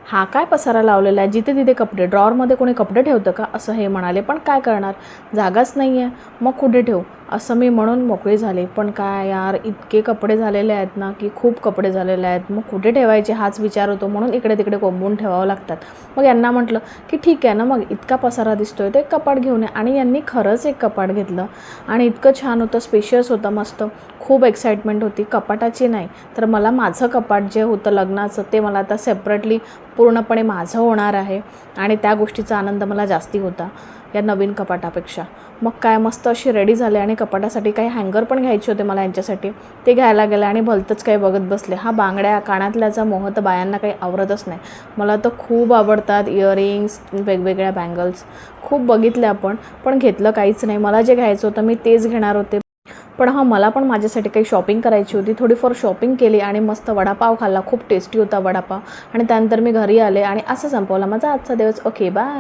हा काय पसारा लावलेला आहे, जिथे तिथे कपडे, ड्रॉवरमध्ये कोणी कपडे ठेवतं का, असं हे म्हणाले. पण काय करणार, जागाच नाही आहे, मग कुठे ठेवू असं मी म्हणून मोकळी झाले. पण काय यार, इतके कपडे झालेले आहेत ना, की खूप कपडे झालेले आहेत, मग कुठे ठेवायचे हाच विचार होतो. म्हणून इकडे तिकडे कोंबून ठेवावं लागतात. मग यांना म्हटलं की ठीक आहे ना, मग इतका पसारा दिसतोय तर एक कपाट घेऊन ये. आणि यांनी खरंच एक कपाट घेतलं आणि इतकं छान होतं, स्पेशियस होतं, मस्त. खूप एक्साइटमेंट होती कपाटाची. नाही तर मला माझं कपाट जे होतं लग्नाचं, ते मला आता सेपरेटली पूर्णपणे माझं होणार आहे आणि त्या गोष्टीचा आनंद मला जास्ती होता या नवीन कपाटापेक्षा. मग काय मस्त अशी रेडी झाले आणि कपाटासाठी काही हँगर पण घ्यायचे होते मला यांच्यासाठी, ते घ्यायला गेले आणि भलतंच काही बघत बसले. हा बांगड्या कानातल्याचा मोह तर बायांना काही आवडतच नाही. मला तर खूप आवडतात इयरिंग्स, वेगवेगळ्या बँगल्स खूप बघितल्या पण घेतलं काहीच नाही. मला जे घ्यायचं होतं मी तेच घेणार होते. पण मला पण माझ्यासाठी काही शॉपिंग करायची होती. थोडीफार शॉपिंग केली आणि मस्त वडापाव खाल्ला. खूप टेस्टी होता वडापाव. आणि त्यानंतर मी घरी आले आणि असं संपवला माझा आजचा दिवस. Okay, bye.